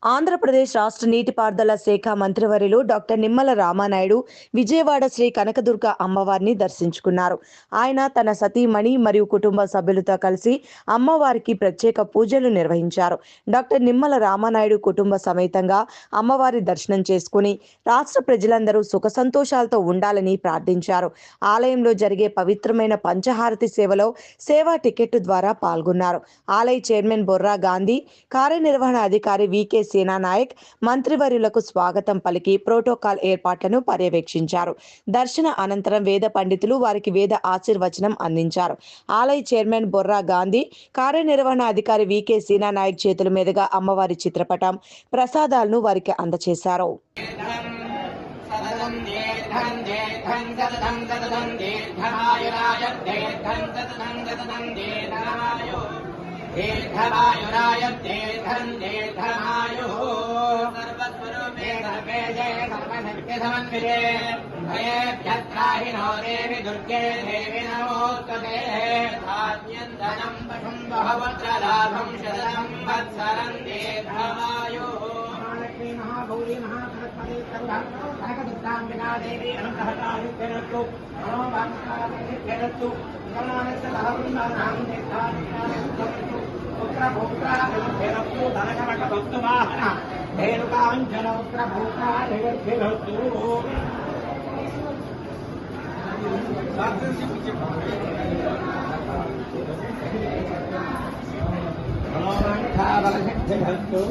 ఆంధ్రప్రదేశ్ రాష్ట్ర నీటిపారుదల శాఖ మంత్రివర్యులు డాక్టర్ నిమ్మల రామానాయుడు విజయవాడ శ్రీ కనకదుర్గ అమ్మవారిని దర్శించుకున్నారు. ఆయన తన సతీమణి మరియు కుటుంబ సభ్యులతో కలిసి అమ్మవారికి ప్రత్యేక పూజలు నిర్వహించారు. డాక్టర్ నిమ్మల రామానాయుడు కుటుంబ సమేతంగా అమ్మవారి దర్శనం చేసుకుని రాష్ట్ర ప్రజలందరూ సుఖ సంతోషాలతో ఉండాలని ప్రార్థించారు. ఆలయంలో జరిగే పవిత్రమైన పంచహారతి సేవలో సేవా టికెట్ ద్వారా పాల్గొన్నారు. ఆలయ చైర్మన్ బొర్రా గాంధీ, కార్యనిర్వహణ అధికారి వికే సేనా నాయక్ మంత్రివర్యులకు స్వాగతం పలికి ప్రోటోకాల్ ఏర్పాట్లను పర్యవేక్షించారు. దర్శన అనంతరం వేద పండితులు వారికి వేద ఆశీర్వచనం అందించారు. ఆలయ చైర్మన్ బొర్రా గాంధీ, కార్యనిర్వహణ అధికారి వికే సేనా నాయక్ చేతుల మీదుగా అమ్మవారి చిత్రపటం, ప్రసాదాలను వారికి అందజేశారు. दीर्घमायुराय दीर्घमायुः सर्वस्वरूपे सर्वे जय सर्वशक्तिसमन्विते भयेभ्यत्राहिनो देवि दुर्गे देवि नमोस्तुते धान्यन्दनं पशुं बहुवत्रलाभं शतनं वत्सरं दीर्घमायुः महालक्ष्मी महागौरी महासरस्वती सर्वा कनकदुर्गाम्बिका देवी अनुग्रहकारित्यरस्तु मनोवाक्कारित्यरस्तु करुणानन्दलहवृन्दानां दीर्घायुः पुत्रभोक्ताभिरस्तु धनकनकवस्तुवाहन धेनुकाञ्चनपुत्रभोक्ताभिरस्तु मनोवाञ्छाबलसिद्धिरस्तु।